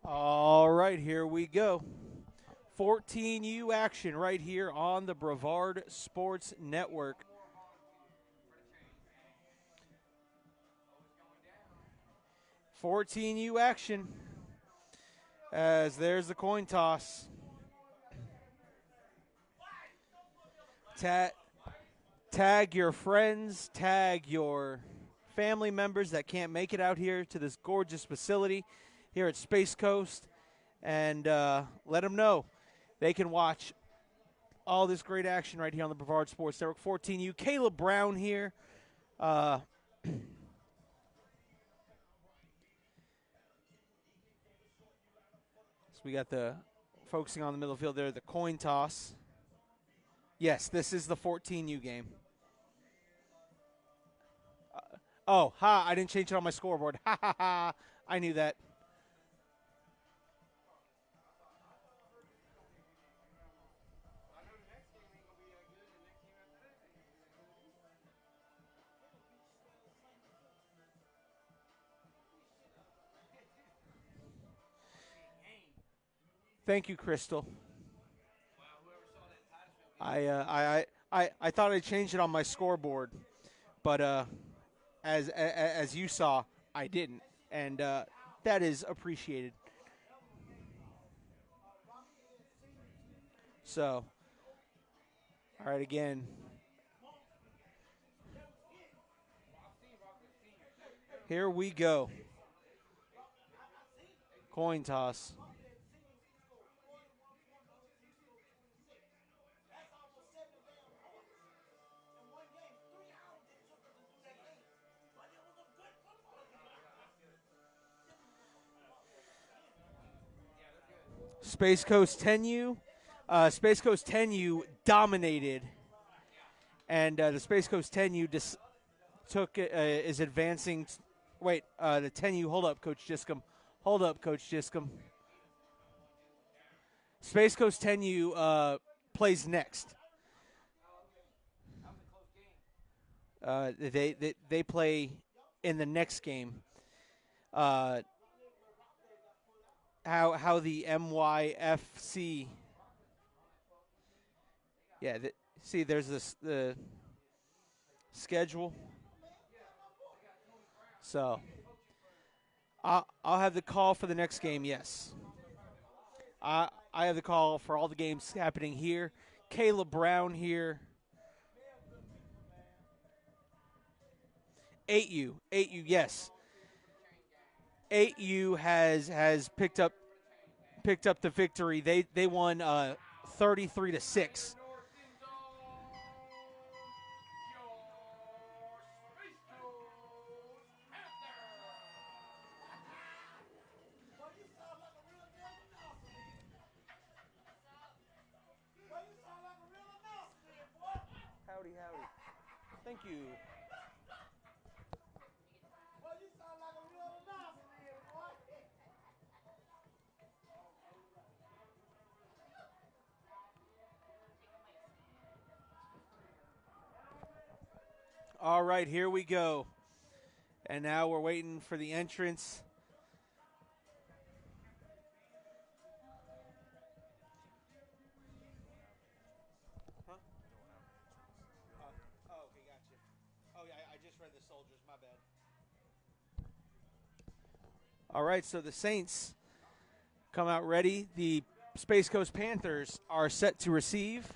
All right, here we go. 14U action right here on the Brevard Sports Network. "14U action as there's the coin toss. Tag your friends, tag your family members that can't make it out here to this gorgeous facility here at Space Coast, and let them know they can watch all this great action right here on the Brevard Sports Network. 14U, Caleb Brown here. So we got the focusing on the middle field there, the coin toss. Yes, this is the 14U game. I didn't change it on my scoreboard. Ha ha ha. I knew that. Thank you, Crystal. I thought I changed it on my scoreboard, but as you saw, I didn't, and that is appreciated. So, all right, again, here we go. Coin toss. Space Coast 10U. Space Coast 10U dominated, and the Space Coast 10U is advancing. Wait, the 10U. Hold up, Coach Giscombe. Hold up, Coach Giscombe. Space Coast 10U plays next. They play in the next game. How the MYFC. Yeah, see, there's the schedule. So I'll have the call for the next game. Yes, I have the call for all the games happening here. Caleb Brown here. 8U, yes. 8U has picked up the victory. They won 33-6. Howdy. Thank you. All right, here we go. And now we're waiting for the entrance. Huh? Okay, gotcha. Oh, yeah, I just read the soldiers. My bad. All right, so the Saints come out ready. The Space Coast Panthers are set to receive.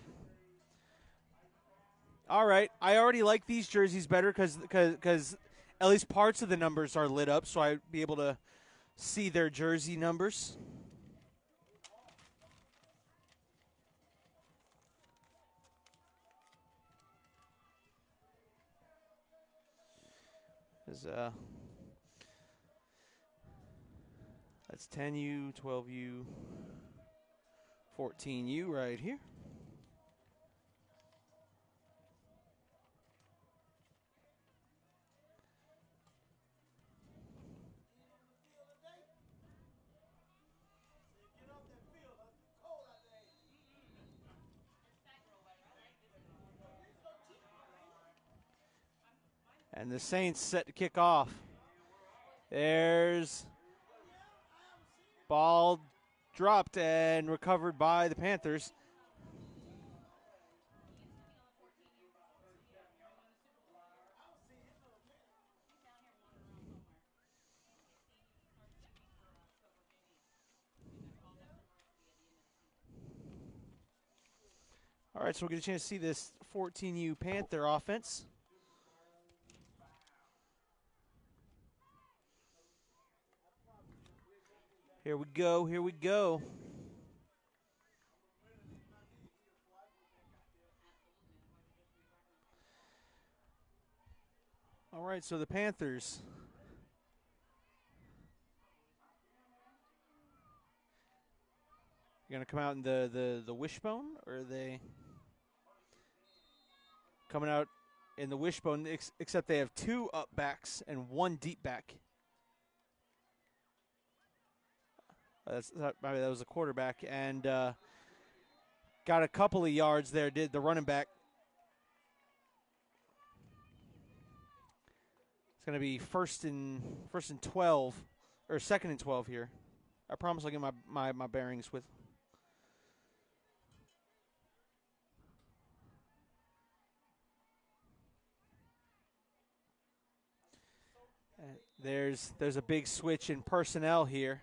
All right, I already like these jerseys better because at least parts of the numbers are lit up, so I'd be able to see their jersey numbers. That's 10U, 12U, 14U right here. And the Saints set to kick off. There's Ball dropped and recovered by the Panthers. All right, so we'll get a chance to see this 14U Panther offense. Here we go, here we go. All right, so the Panthers. You're going to come out in the wishbone, or are they coming out in the wishbone, except they have 2 up backs and 1 deep back? Maybe that was a quarterback, and got a couple of yards there, did the running back. It's going to be first and 12, or second and 12 here. I promise I'll get my bearings with. There's a big switch in personnel here.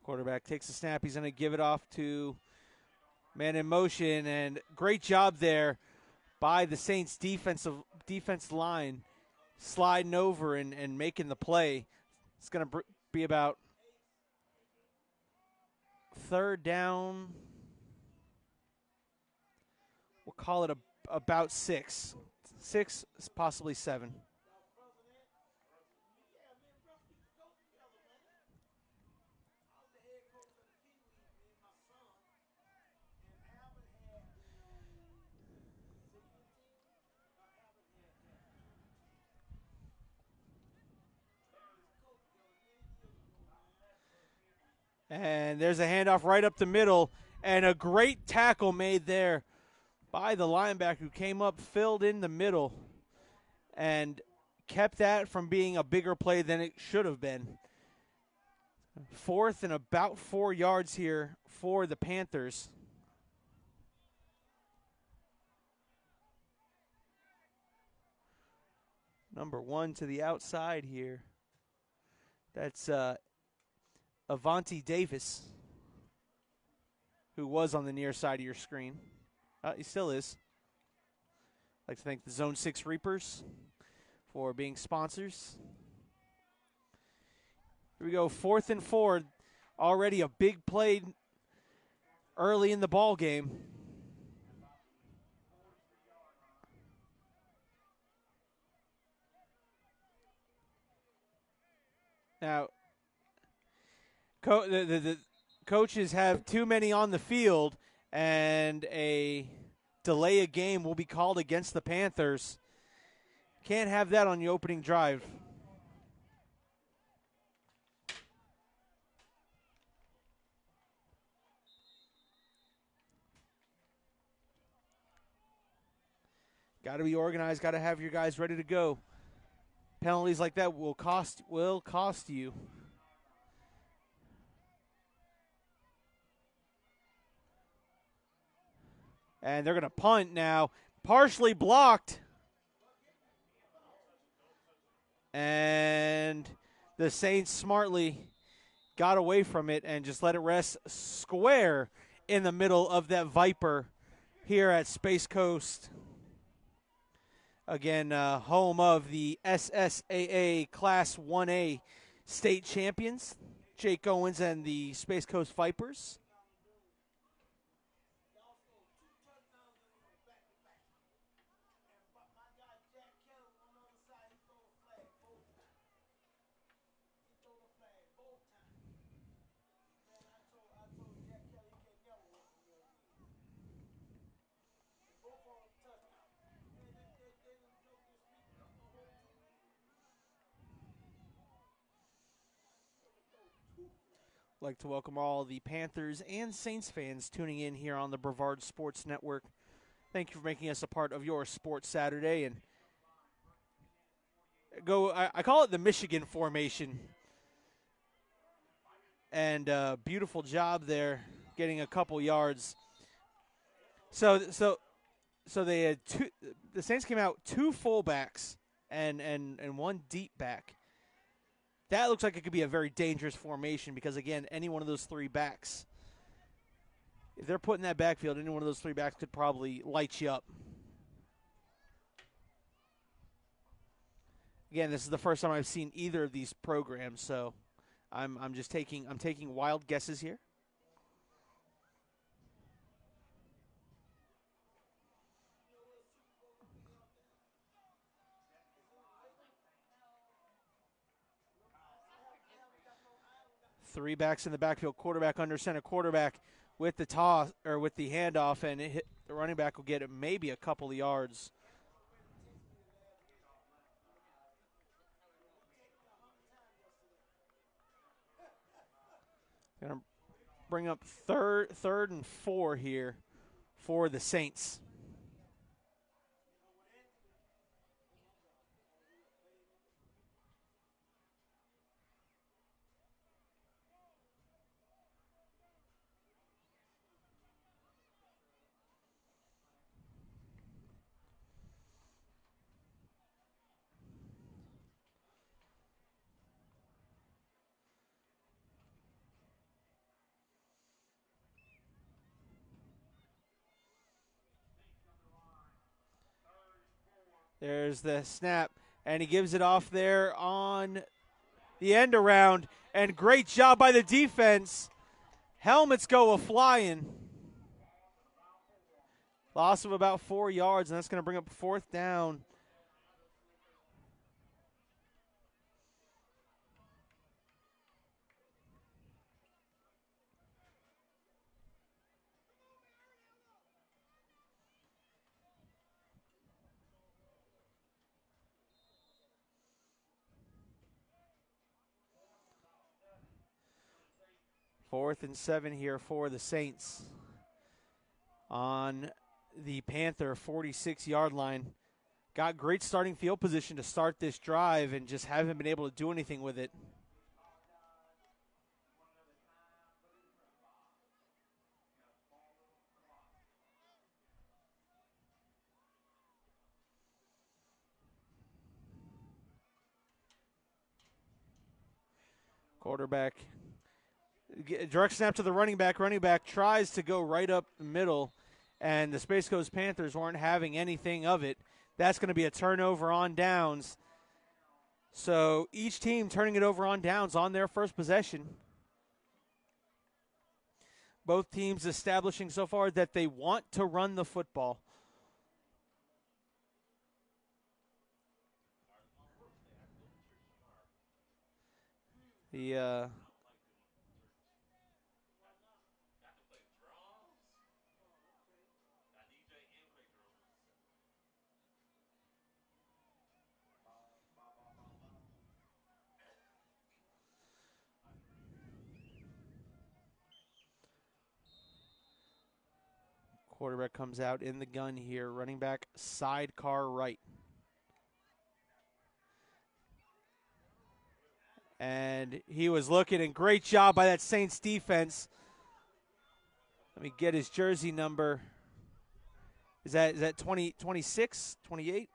Quarterback takes a snap. He's going to give it off to man in motion, and great job there by the Saints defense line, sliding over and making the play. It's going to be about 3rd down. We'll call it about 6, possibly 7. And there's a handoff right up the middle, and a great tackle made there by the linebacker who came up, filled in the middle, and kept that from being a bigger play than it should have been. 4th and about 4 yards here for the Panthers. Number 1 to the outside here. That's Avante Davis, who was on the near side of your screen. He still is. I'd like to thank the Zone 6 Reapers for being sponsors. Here we go, 4th and 4. Already a big play early in the ball game. Now, the coaches have too many on the field, and a delay of game will be called against the Panthers. Can't have that on the opening drive. Got to be organized. Got to have your guys ready to go. Penalties like that will cost you. And they're going to punt now. Partially blocked. And the Saints smartly got away from it and just let it rest square in the middle of that Viper here at Space Coast. Again, home of the SSAA Class 1A state champions, Jake Owens and the Space Coast Vipers. I'd like to welcome all the Panthers and Saints fans tuning in here on the Brevard Sports Network. Thank you for making us a part of your Sports Saturday. And I call it the Michigan formation. And beautiful job there, getting a couple yards. So they had two. The Saints came out 2 fullbacks and one deep back. That looks like it could be a very dangerous formation because, again, any one of those 3 backs, if they're put in that backfield, any one of those 3 backs could probably light you up. Again, this is the first time I've seen either of these programs, so I'm taking wild guesses here. Three backs in the backfield, quarterback under center, quarterback with the toss or with the handoff, and the running back will get maybe a couple of yards. Going to bring up third and 4 here for the Saints. There's the snap, and he gives it off there on the end around, and great job by the defense. Helmets go a-flying. Loss of about 4 yards, and that's going to bring up 4th down. Fourth and 7 here for the Saints on the Panther 46-yard line. Got great starting field position to start this drive and just haven't been able to do anything with it. Quarterback, direct snap to the running back. Running back tries to go right up the middle, and the Space Coast Panthers weren't having anything of it. That's going to be a turnover on downs. So each team turning it over on downs on their first possession. Both teams establishing so far that they want to run the football. The quarterback comes out in the gun here. Running back sidecar right. And he was looking, and great job by that Saints defense. Let me get his jersey number. Is that 20, 26, 28?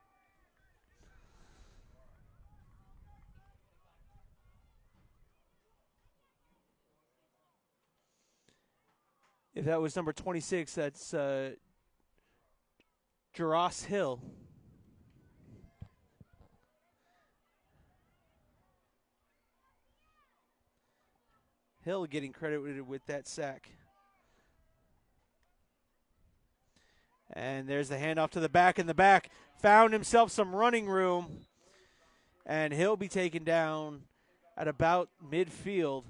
If that was number 26, that's Jaross Hill. Hill getting credited with that sack. And there's the handoff to the back, and the back found himself some running room. And he'll be taken down at about midfield.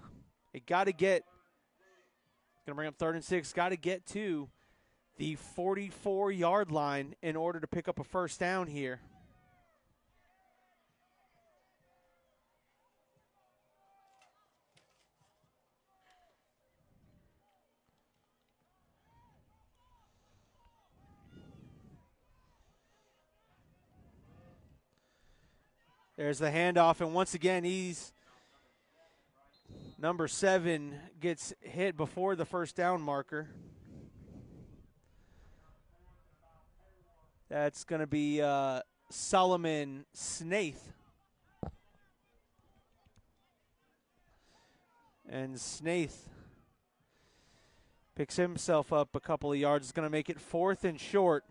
It got to get, going to bring up 3rd and 6, got to get to the 44-yard line in order to pick up a first down here. There's the handoff, and once again, number 7 gets hit before the first down marker. That's going to be Solomon Snaith. And Snaith picks himself up a couple of yards. It's going to make it 4th and short.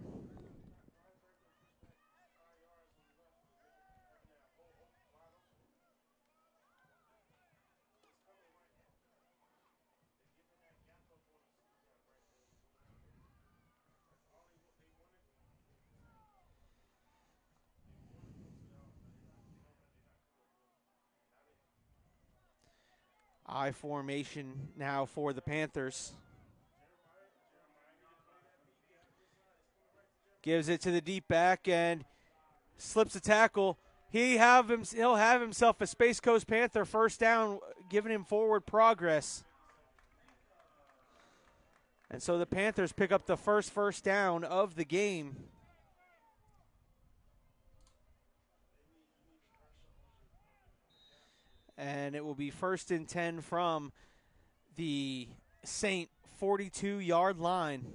I formation now for the Panthers. Gives it to the deep back and slips a tackle. He'll have himself a Space Coast Panther first down, giving him forward progress. And so the Panthers pick up the first down of the game. And it will be 1st and 10 from the Saint 42-yard line.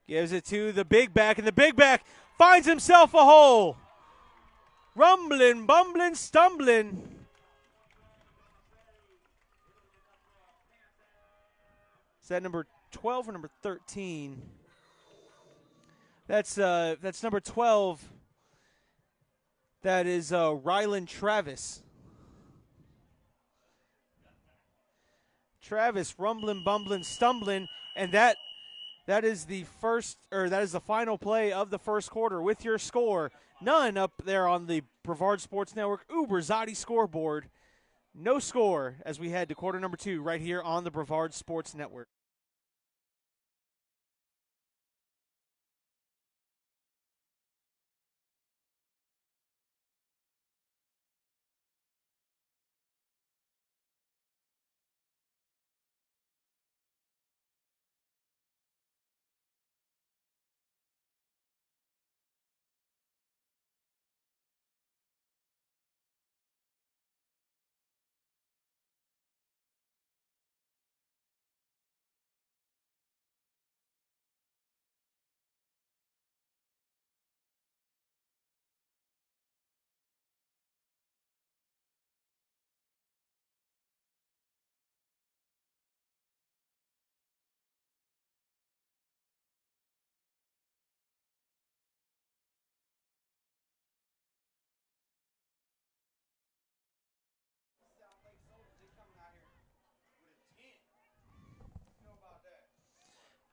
Gives it to the big back, and the big back finds himself a hole. Rumbling, bumbling, stumbling. Is that number 12 or number 13? That's number 12. That is Rylan Travis. Travis rumbling, bumbling, stumbling, and that is the final play of the first quarter with your score. None up there on the Brevard Sports Network Uber Zotti scoreboard. No score as we head to quarter number 2 right here on the Brevard Sports Network.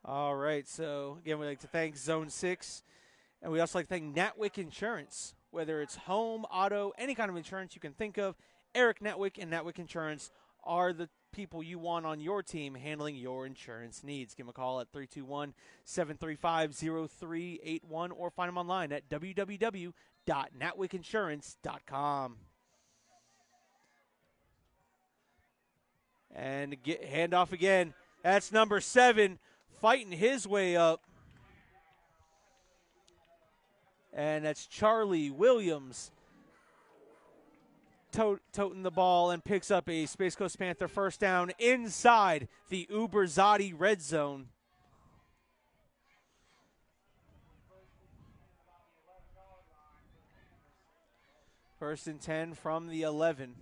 All right, so again, we'd like to thank Zone 6, and we also like to thank Natwick Insurance. Whether it's home, auto, any kind of insurance you can think of, Eric Natwick and Natwick Insurance are the people you want on your team handling your insurance needs. Give them a call at 321-735-0381 or find them online at www.natwickinsurance.com. And handoff again. That's number 7. Fighting his way up. And that's Charlie Williams toting the ball and picks up a Space Coast Panther first down inside the Uber Zotti red zone. First and 10 from the 11.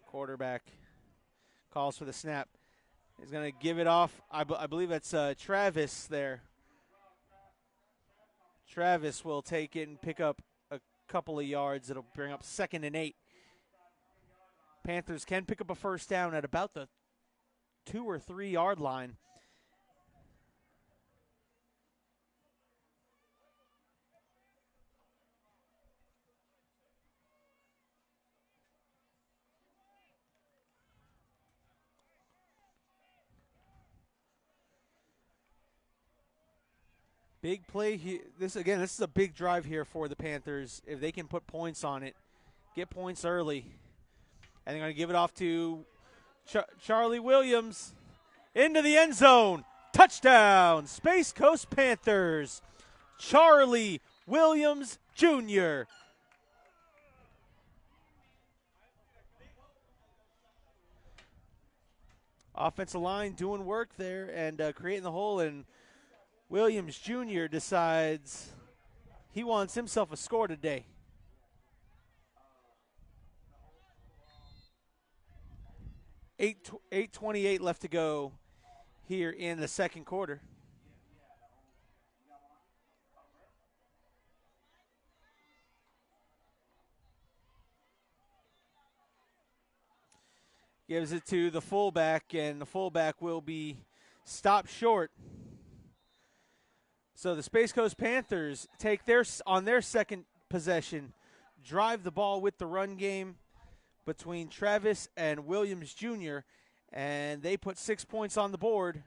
Quarterback calls for the snap. He's going to give it off. I believe that's Travis there. Travis will take it and pick up a couple of yards. It'll bring up 2nd and 8. Panthers can pick up a first down at about the 2 or 3 yard line. Big play here. This is a big drive here for the Panthers. If they can put points on it, get points early, and they're going to give it off to Charlie Williams into the end zone. Touchdown, Space Coast Panthers. Charlie Williams Jr. Offensive line doing work there and creating the hole, and Williams Jr. decides he wants himself a score today. 8:28 left to go here in the second quarter. Gives it to the fullback, and the fullback will be stopped short. So the Space Coast Panthers take on their second possession, drive the ball with the run game between Travis and Williams Jr., and they put 6 points on the board.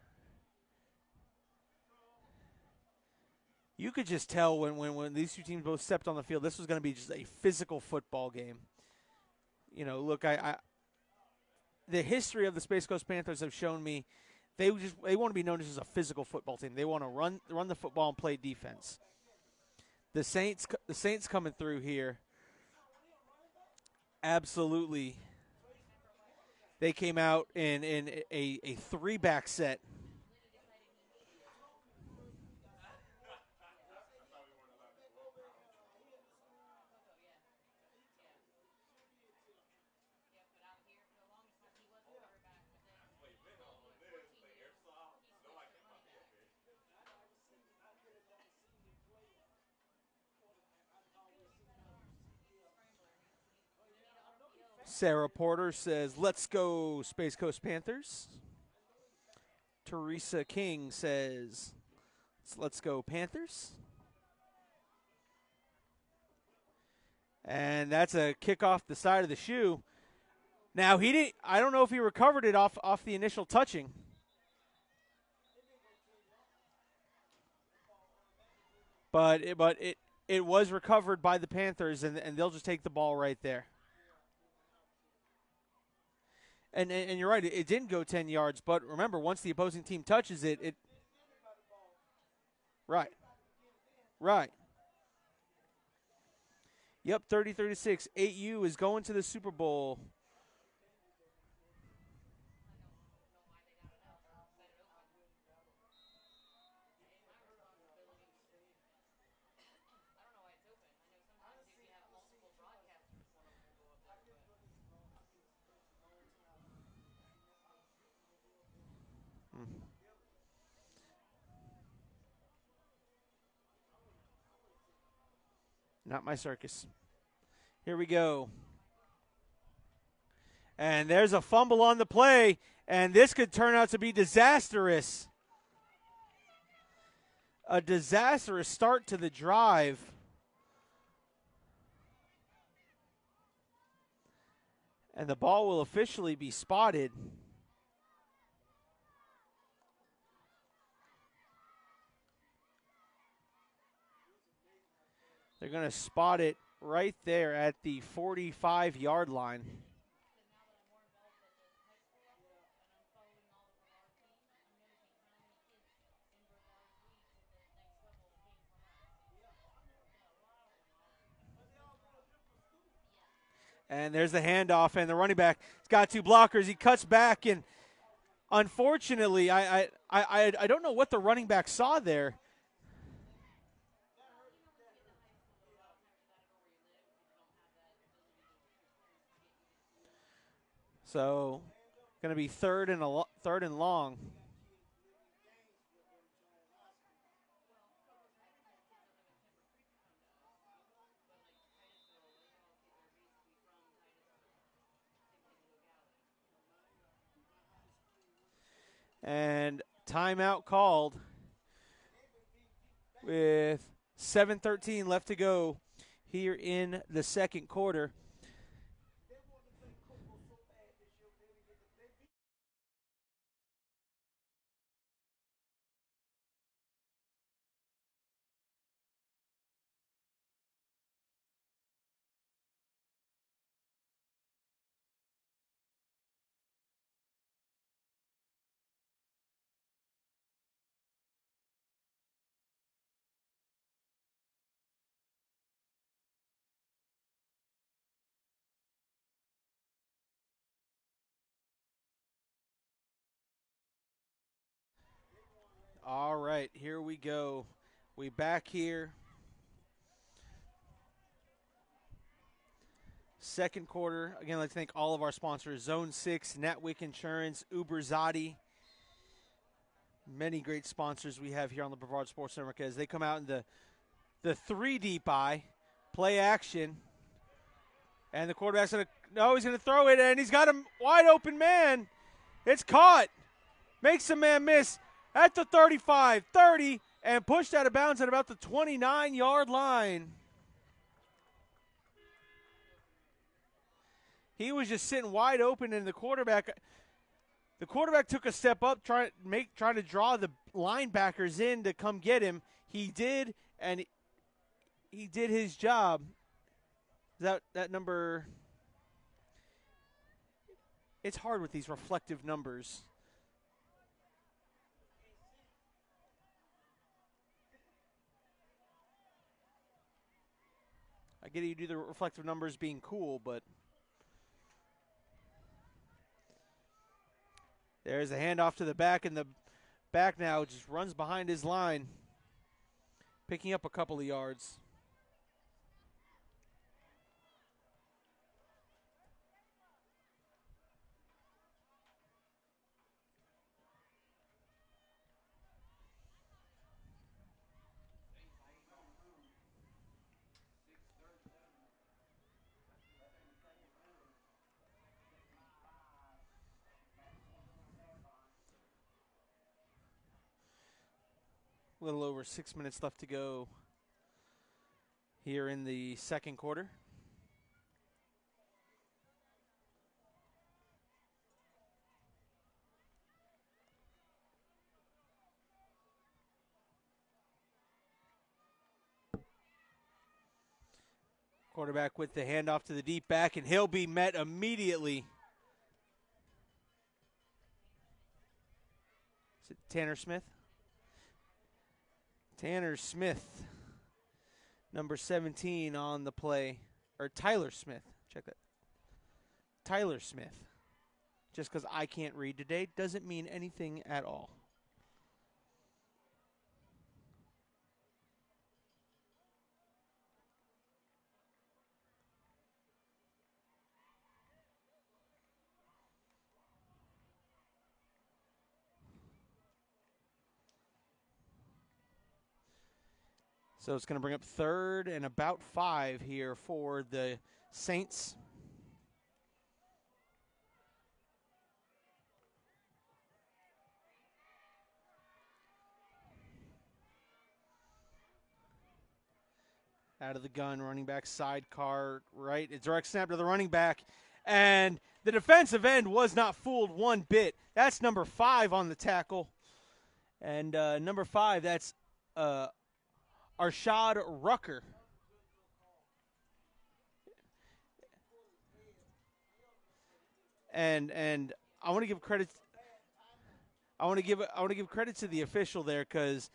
You could just tell when these two teams both stepped on the field, this was going to be just a physical football game. You know, look, the history of the Space Coast Panthers have shown me they want to be known as a physical football team. They want to run the football and play defense. The Saints coming through here. Absolutely. They came out in a 3-back set. Sarah Porter says, "Let's go, Space Coast Panthers." Teresa King says, "Let's go, Panthers." And that's a kick off the side of the shoe. Now I don't know if he recovered it off the initial touching. But it was recovered by the Panthers, and they'll just take the ball right there. And you're right, it didn't go 10 yards, but remember, once the opposing team touches it right. Right. Yep, 30-36. 8U is going to the Super Bowl. Not my circus. Here we go. And there's a fumble on the play, and this could turn out to be disastrous. A disastrous start to the drive. And the ball will officially be spotted. They're going to spot it right there at the 45-yard line. And there's the handoff, and the running back has got 2 blockers. He cuts back, and unfortunately, I don't know what the running back saw there. So, going to be third and long. And timeout called with 7:13 left to go here in the second quarter. All right, here we go. We back here. Second quarter. Again, I'd like to thank all of our sponsors: Zone 6, Natwick Insurance, Uber Zadi. Many great sponsors we have here on the Brevard Sports Network as they come out in the 3 deep eye, play action. And the quarterback's going to, no, he's going to throw it, and he's got a wide open man. It's caught. Makes a man miss at the 35, 30, and pushed out of bounds at about the 29-yard line. He was just sitting wide open, and the quarterback took a step up, trying to draw the linebackers in to come get him. He did, and he did his job. That number, it's hard with these reflective numbers. I get you do the reflective numbers being cool, but there's a handoff to the back, and the back now just runs behind his line, picking up a couple of yards. A little over 6 minutes left to go here in the second quarter. Quarterback with the handoff to the deep back, and he'll be met immediately. Is it Tanner Smith? Tanner Smith, number 17 on the play. Or Tyler Smith. Check that. Tyler Smith. Just because I can't read today doesn't mean anything at all. So it's going to bring up 3rd and about 5 here for the Saints. Out of the gun, running back sidecar right. It's direct snap to the running back. And the defensive end was not fooled one bit. That's number 5 on the tackle. And number 5, that's Arshad Rucker. And I want to give credit. I want to give credit to the official there, because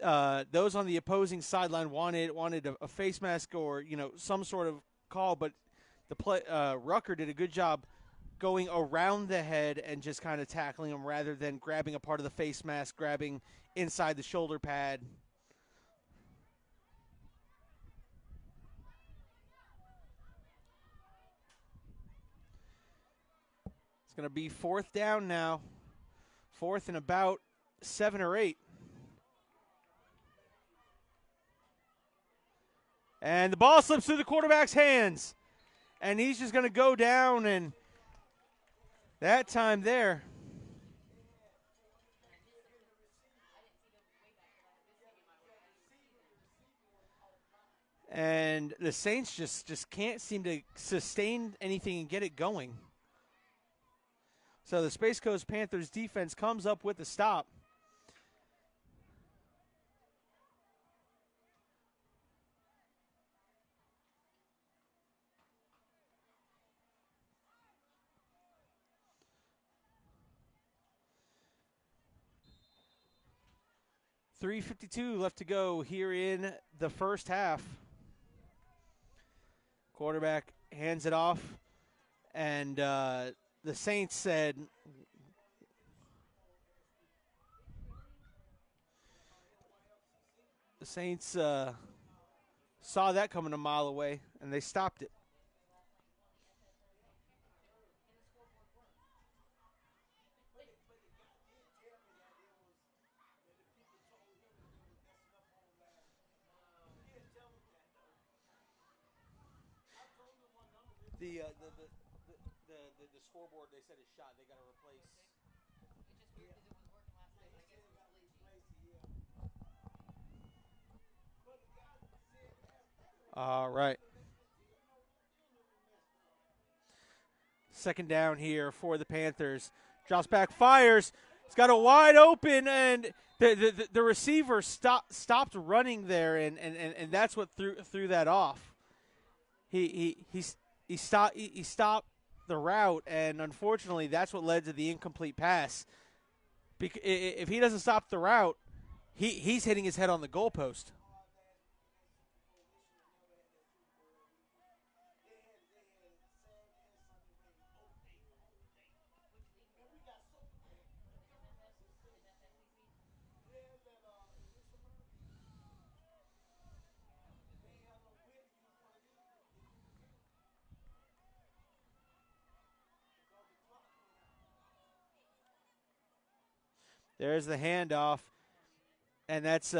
those on the opposing sideline wanted a face mask or some sort of call, but Rucker did a good job going around the head and just kind of tackling him rather than grabbing a part of the face mask, grabbing inside the shoulder pad. It's going to be 4th down now. 4th and about 7 or 8. And the ball slips through the quarterback's hands. And he's just going to go down, and that time there, And the Saints just can't seem to sustain anything and get it going. So the Space Coast Panthers defense comes up with the stop. .352 left to go here in the first half. Quarterback hands it off, and the Saints said, saw that coming a mile away, and they stopped it. The scoreboard they said is shot. They got to replace. All right. Second down here for the Panthers. Drops back, fires. He's got a wide open, and the receiver stopped running there, and that's what threw that off. He stopped the route, and unfortunately, that's what led to the incomplete pass. If he doesn't stop the route, he's hitting his head on the goalpost. There's the handoff, and that's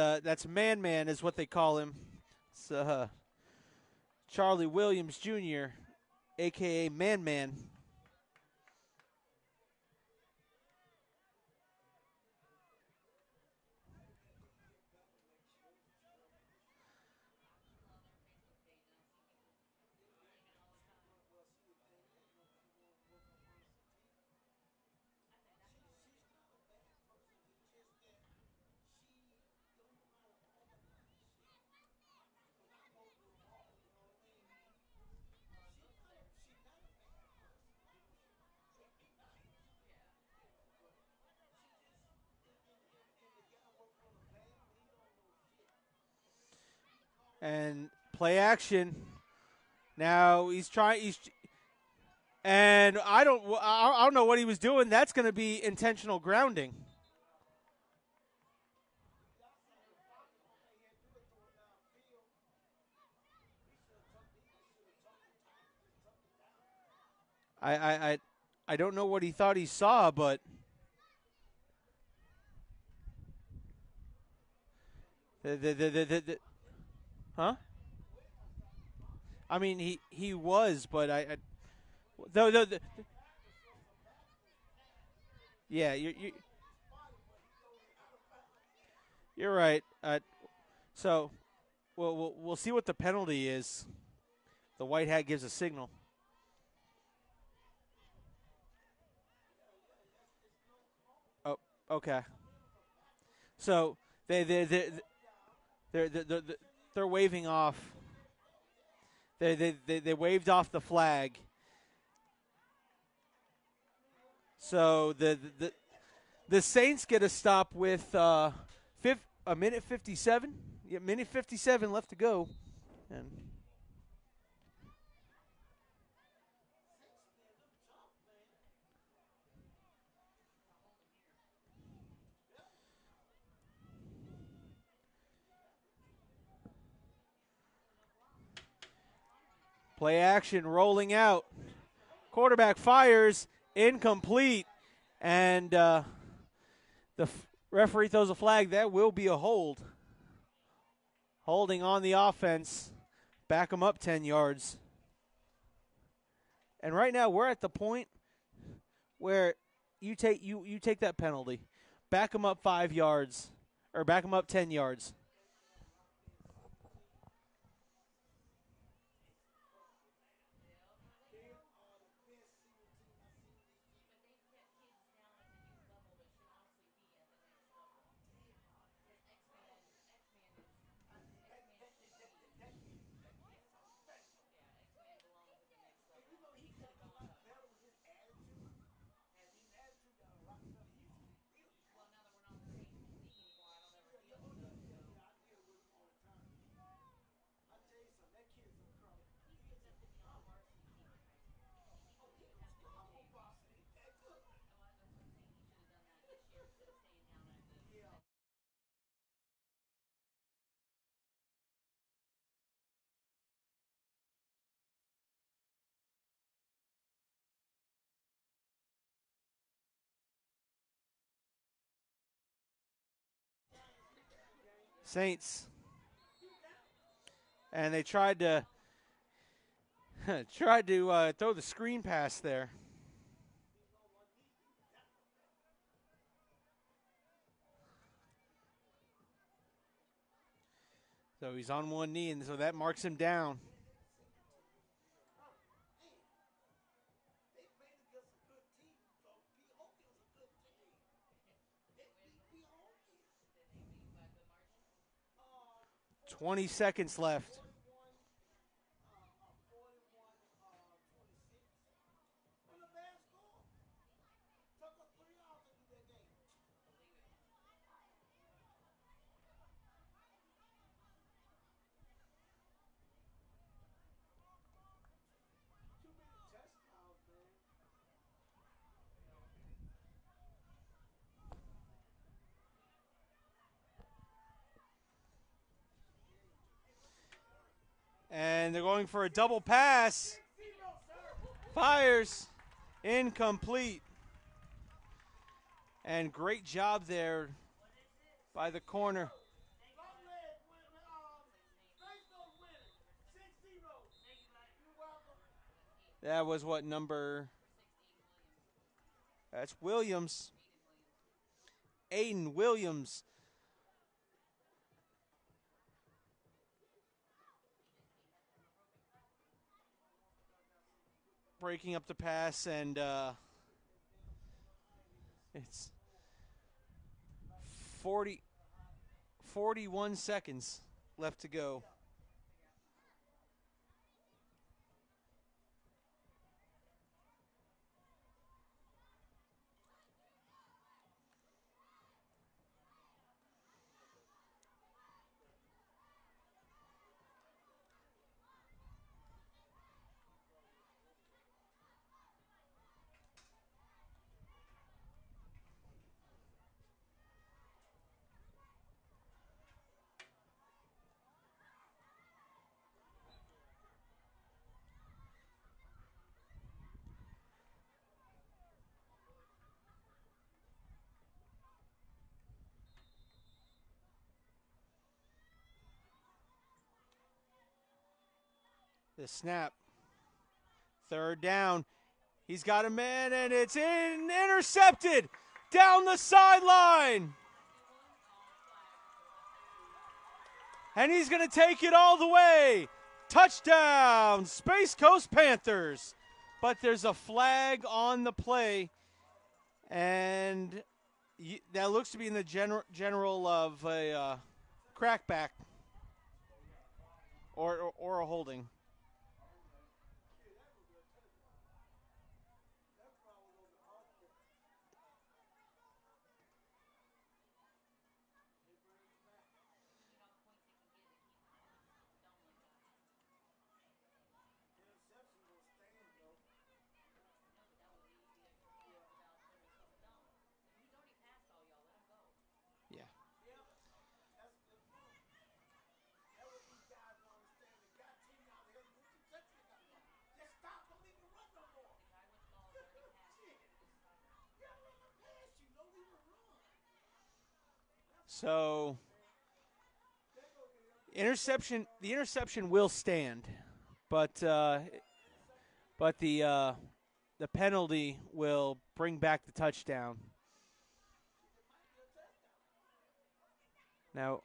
Man is what they call him. It's Charlie Williams Jr., a.k.a. Man. And play action. Now and I don't know what he was doing. That's going to be intentional grounding. I don't know what he thought he saw, but huh? I mean, he was, but yeah, you're right. So we'll see what the penalty is. The white hat gives a signal. Oh, okay. So they're waving off. They waved off the flag. So the Saints get a stop with a minute 57. Yeah, minute 57 left to go, and play action rolling out. Quarterback fires, incomplete, and the referee throws a flag. That will be a hold. Holding on the offense, back them up 10 yards. And right now we're at the point where you take that penalty, back them up 5 yards, or back them up 10 yards. Saints. And they tried to throw the screen pass there. So he's on one knee, and so that marks him down. "20 seconds left. And they're going for a double pass. Fires. Incomplete. And great job there by the corner. That was what number? That's Williams. Aiden Williams. Breaking up the pass, and it's 41 seconds left to go. The snap. Third down. He's got a man, and it's intercepted down the sideline. And he's going to take it all the way. Touchdown, Space Coast Panthers. But there's a flag on the play, and that looks to be in the general of a crackback or a holding. So, the interception will stand, but the penalty will bring back the touchdown. Now,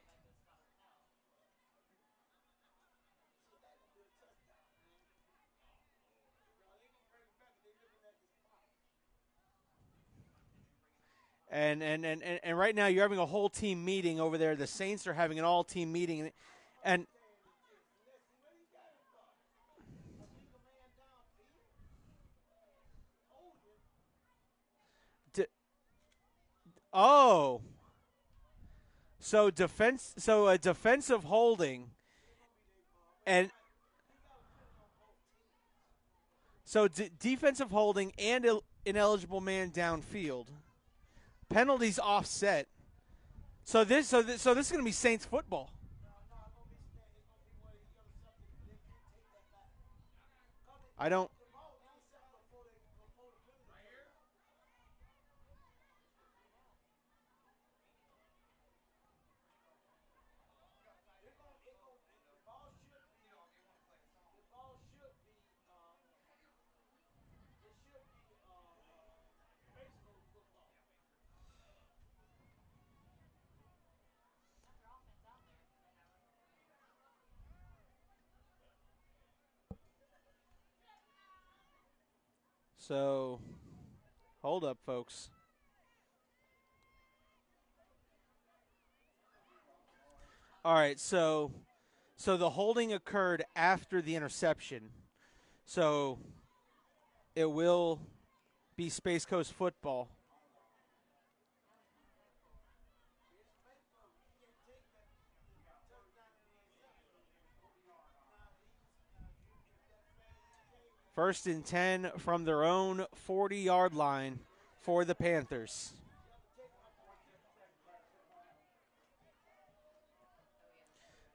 and right now you're having a whole team meeting over there. The Saints are having an all-team meeting, and so a defensive holding, and so defensive holding and ineligible man downfield. Penalties offset. So this is going to be Saints football. I don't. So, hold up, folks. All right, so the holding occurred after the interception. So it will be Space Coast football. First and 10 from their own 40-yard line for the Panthers.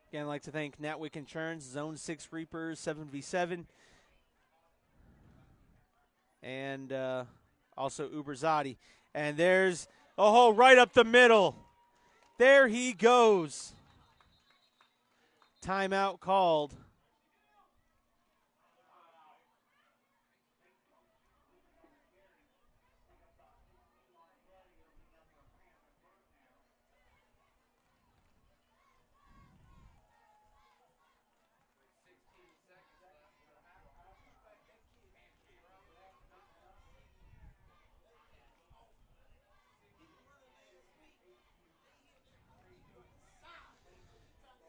Again, I'd like to thank Natwick Insurance, Zone 6 Reapers, 7v7, and also Uberzati. And there's, oh, right up the middle. There he goes. Timeout called.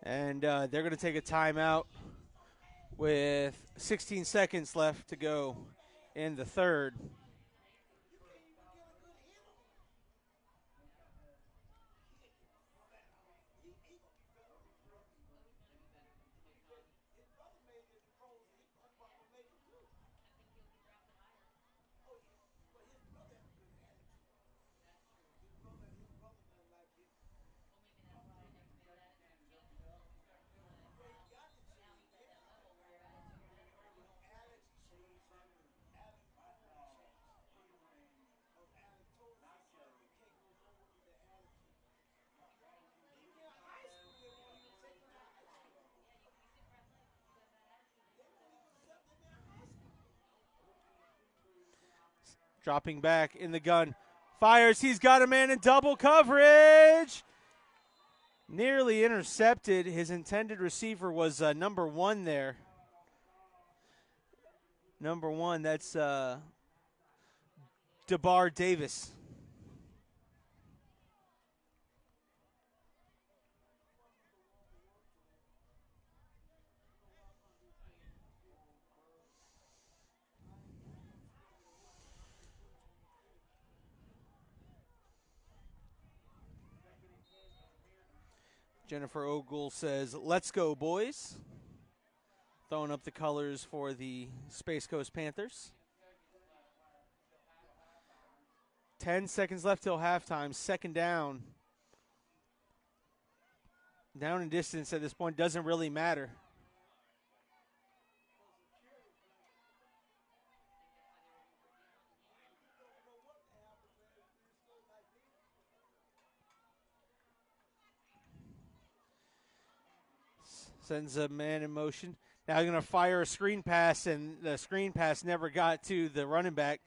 And they're going to take a timeout with 16 seconds left to go in the third. Dropping back in the gun. Fires. He's got a man in double coverage. Nearly intercepted. His intended receiver was number 1 there. Number 1, that's DeBar Davis. Jennifer Ogle says, "Let's go, boys." Throwing up the colors for the Space Coast Panthers. 10 seconds left till halftime. Second down. Down in distance at this point doesn't really matter. Sends a man in motion. Now going to fire a screen pass, and the screen pass never got to the running back.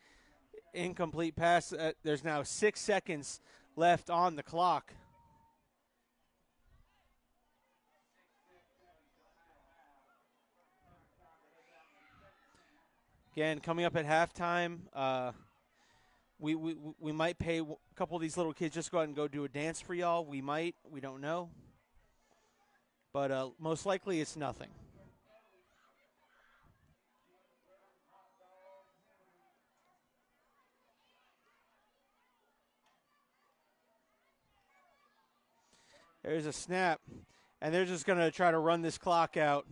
Incomplete pass. There's now 6 seconds left on the clock. Again, coming up at halftime, we might pay a couple of these little kids just go out and go do a dance for y'all. We might. We don't know. But most likely it's nothing. There's a snap, and they're just going to try to run this clock out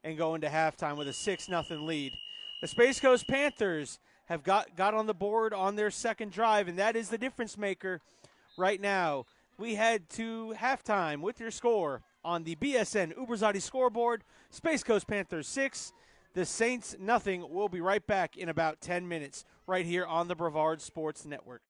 and go into halftime with a 6-0 lead. The Space Coast Panthers have got on the board on their second drive, and that is the difference maker right now. We head to halftime with your score on the BSN Uberzati scoreboard. Space Coast Panthers 6, the Saints nothing. We'll be right back in about 10 minutes right here on the Brevard Sports Network.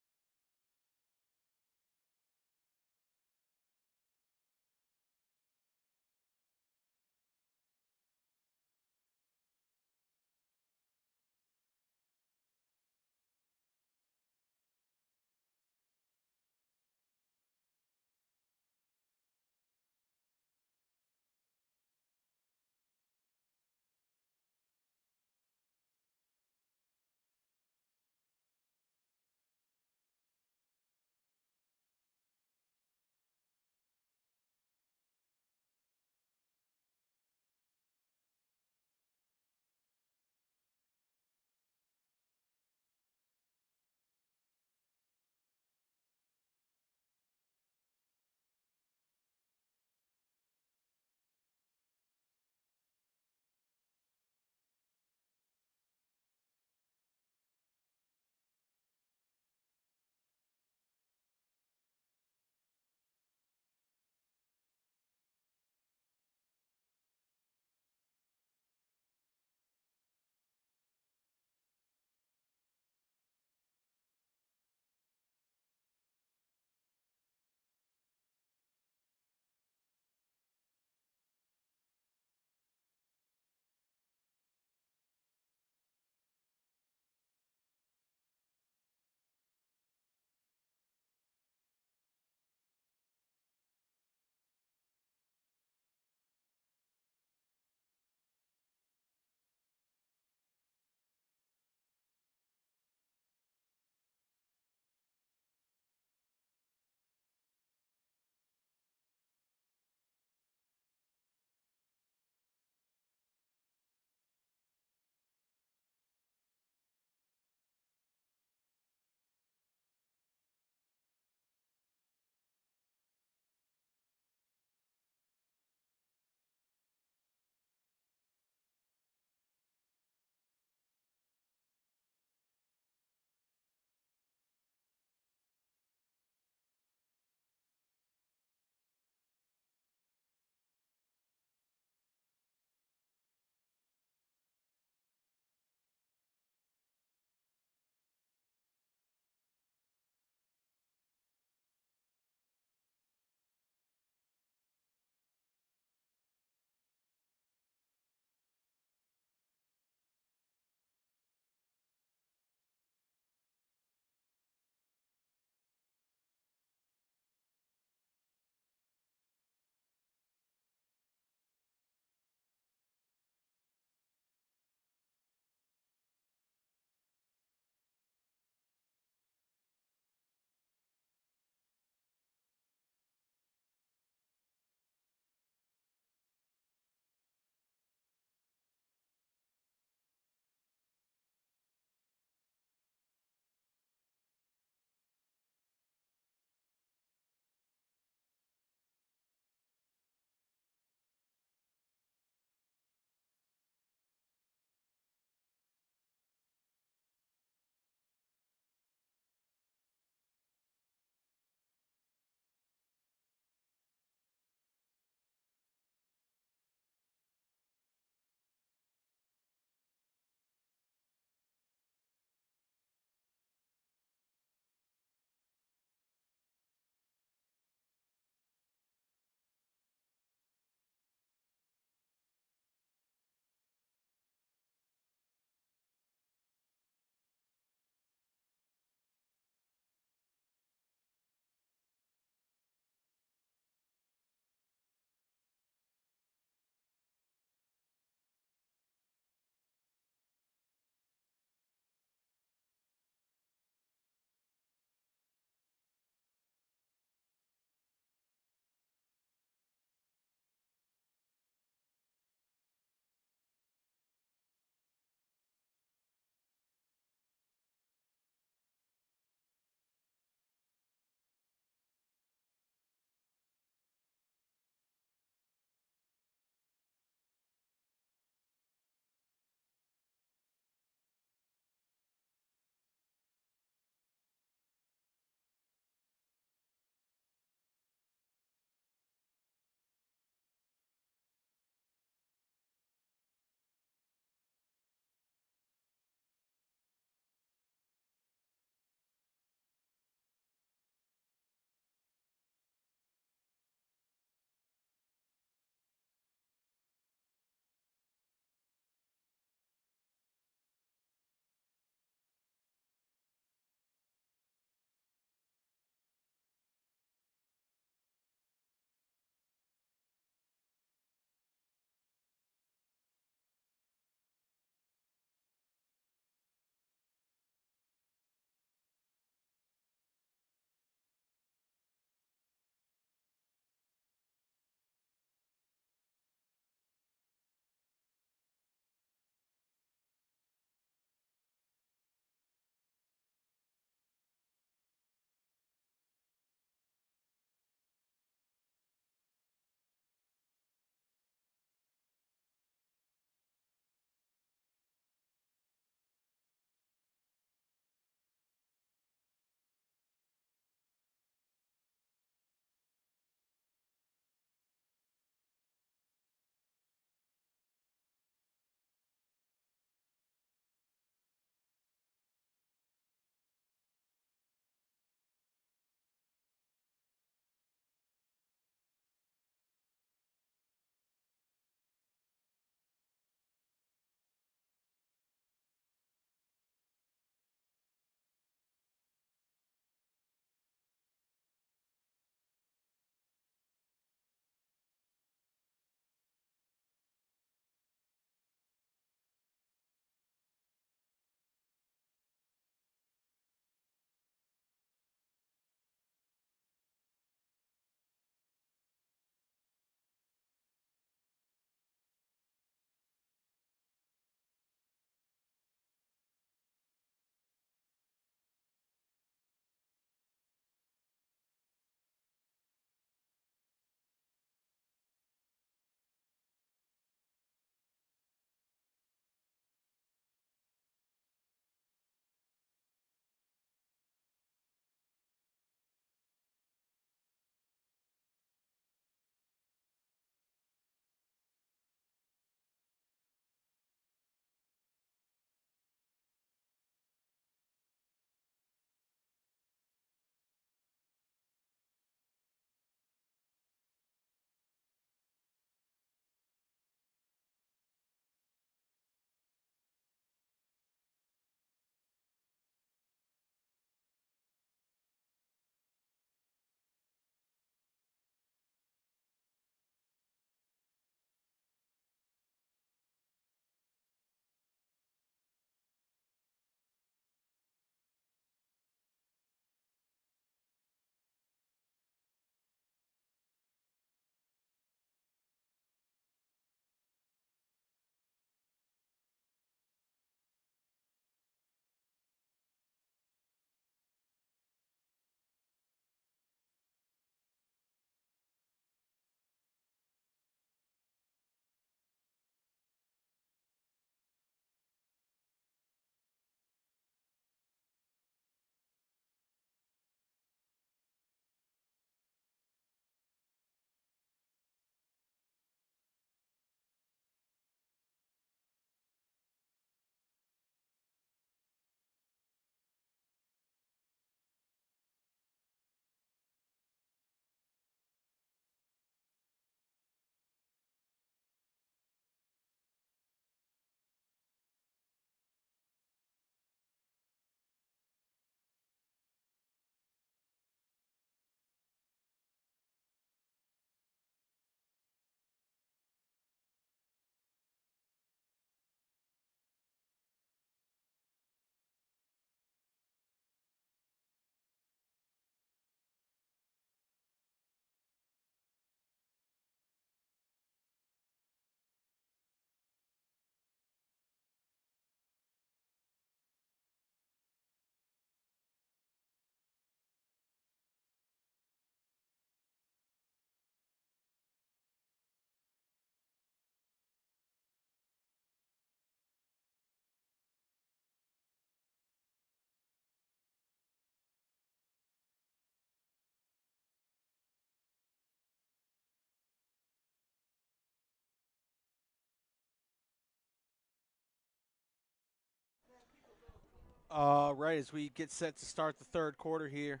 Right as we get set to start the third quarter here.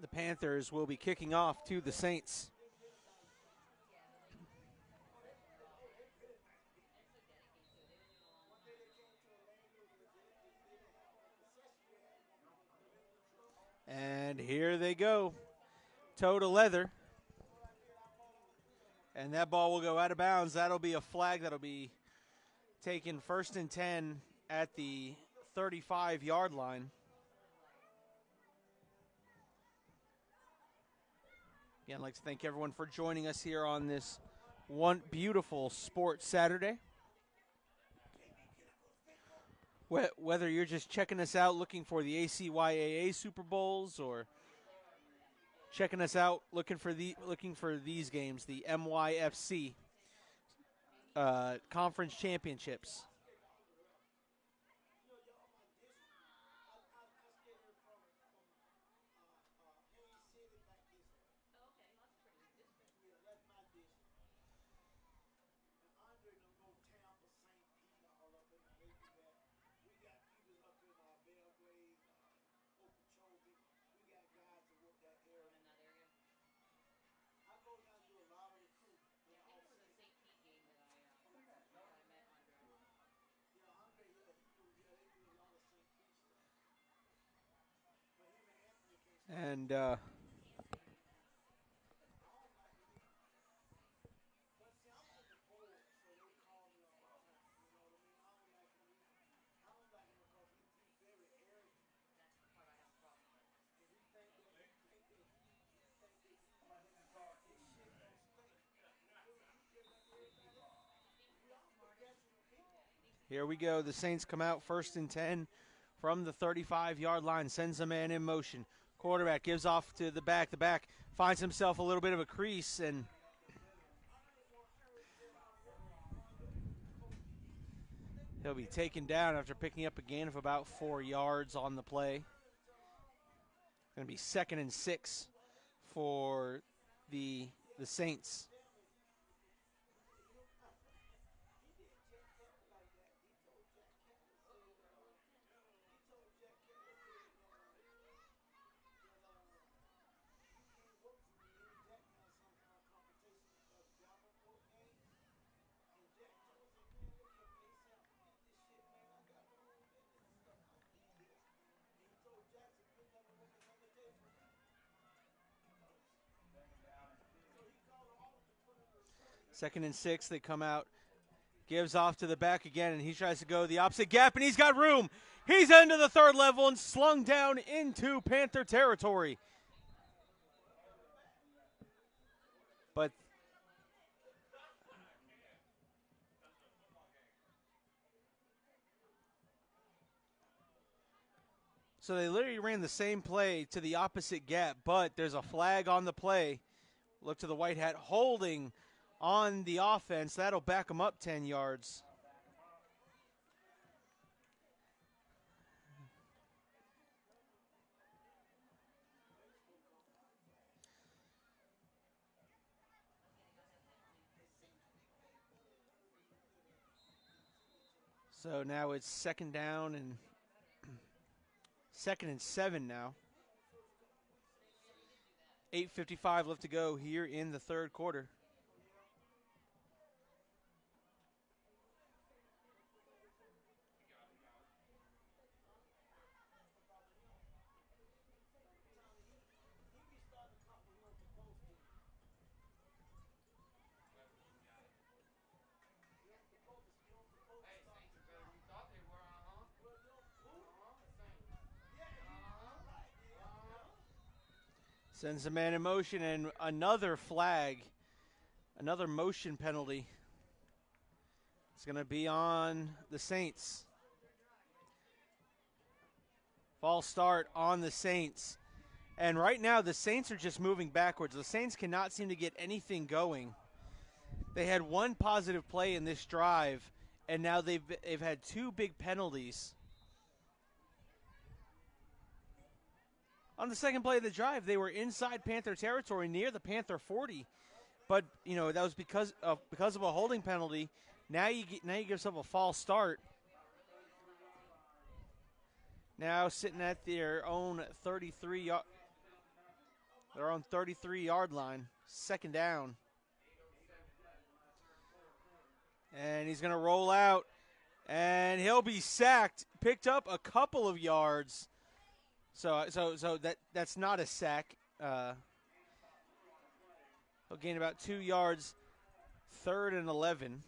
The Panthers will be kicking off to the Saints. And here they go. Toe to leather. And that ball will go out of bounds. That'll be a flag that'll be taken 1st and 10 at the 35-yard line. Again, I'd like to thank everyone for joining us here on this one beautiful sports Saturday. Whether you're just checking us out looking for the ACYAA Super Bowls or checking us out looking for these games, the MYFC Conference Championships. And here we go. The Saints come out 1st and 10 from the 35-yard line. Sends a man in motion. Quarterback gives off to the back. The back finds himself a little bit of a crease, and he'll be taken down after picking up a gain of about 4 yards on the play. Going to be 2nd and 6 for the Saints. Second and 6, they come out. Gives off to the back again, and he tries to go the opposite gap, and he's got room. He's into the third level and slung down into Panther territory. But so they literally ran the same play to the opposite gap, but there's a flag on the play. Look to the white hat holding on the offense. That'll back them up 10 yards. So now it's 2nd down and 2nd and 7 now. 8:55 left to go here in the third quarter. Sends a man in motion, and another flag, another motion penalty. It's going to be on the Saints. False start on the Saints. And right now, the Saints are just moving backwards. The Saints cannot seem to get anything going. They had one positive play in this drive, and now they've had 2 big penalties. On the second play of the drive, they were inside Panther territory near the Panther 40, but that was because of a holding penalty. Now you give yourself a false start. Now sitting at their own 33-yard line, second down. And he's going to roll out, and he'll be sacked. Picked up a couple of yards. So that's not a sack. He'll gain about 2 yards. 3rd and 11.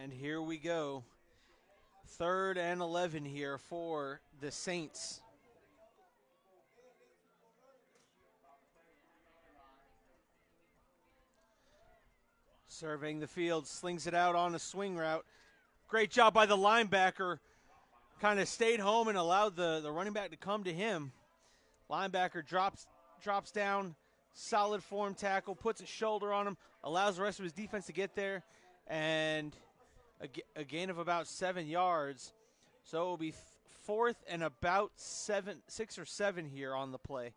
And here we go. 3rd and 11 here for the Saints. Surveying the field, slings it out on a swing route. Great job by the linebacker. Kind of stayed home and allowed the running back to come to him. Linebacker drops down, solid form tackle, puts a shoulder on him, allows the rest of his defense to get there, and a gain of about 7 yards. So it will be 4th and about 6 or 7 here on the play.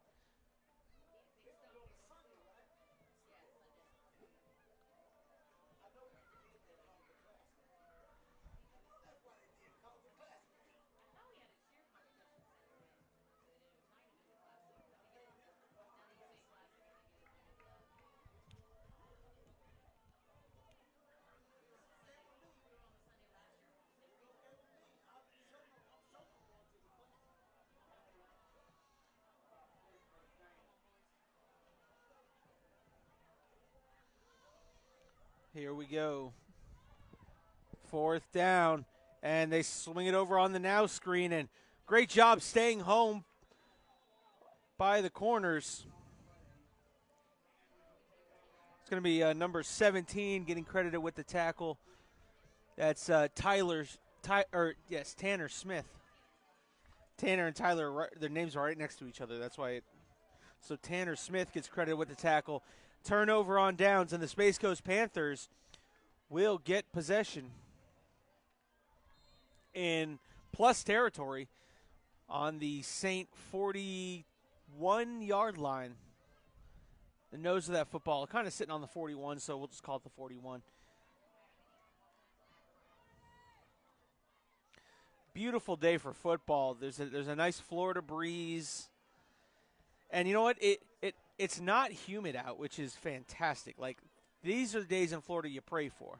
Here we go. 4th down, and they swing it over on the now screen, and great job staying home by the corners. It's going to be number 17 getting credited with the tackle. That's Tanner Smith. Tanner and Tyler, their names are right next to each other. That's why so Tanner Smith gets credited with the tackle. Turnover on downs, and the Space Coast Panthers will get possession in plus territory on the Saint 41-yard line. The nose of that football kind of sitting on the 41, so we'll just call it the 41. Beautiful day for football. There's a nice Florida breeze. And you know what? It's not humid out, which is fantastic. Like, these are the days in Florida you pray for.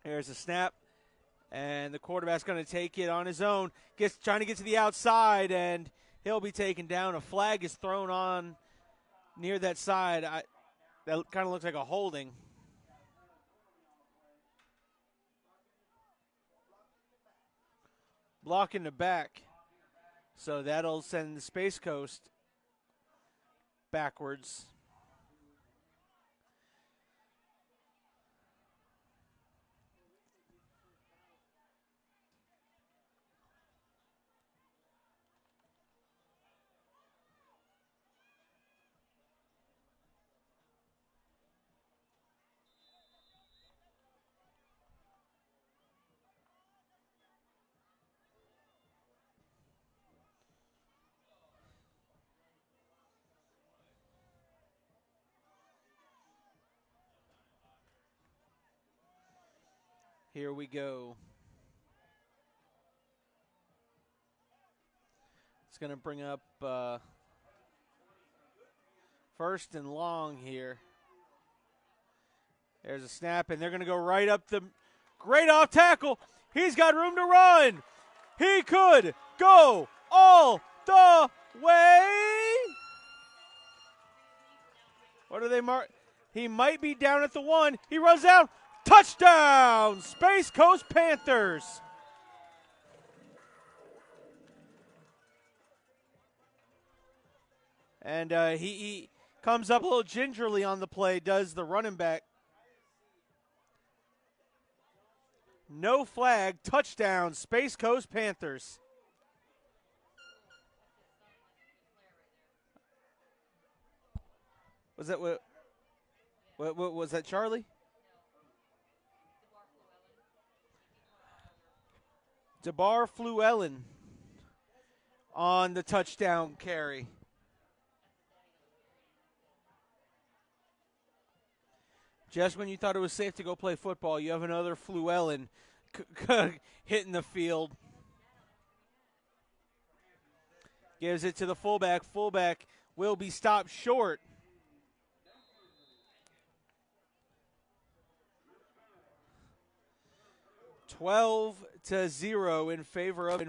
There's a snap, and the quarterback's going to take it on his own. Trying to get to the outside, and he'll be taken down. A flag is thrown on near that side. That kind of looks like a holding. Blocking the back. So that'll send the Space Coast backwards. Here we go. It's going to bring up 1st and long here. There's a snap, and they're going to go right up the great off tackle. He's got room to run. He could go all the way. What do they mark? He might be down at the 1. He runs down. Touchdown, Space Coast Panthers. And he comes up a little gingerly on the play, does the running back. No flag, touchdown, Space Coast Panthers. Was that what was that, Charlie? DeBar Fluellen on the touchdown carry. Just when you thought it was safe to go play football, you have another Fluellen hitting the field. Gives it to the fullback. Fullback will be stopped short. 12-0 in favor of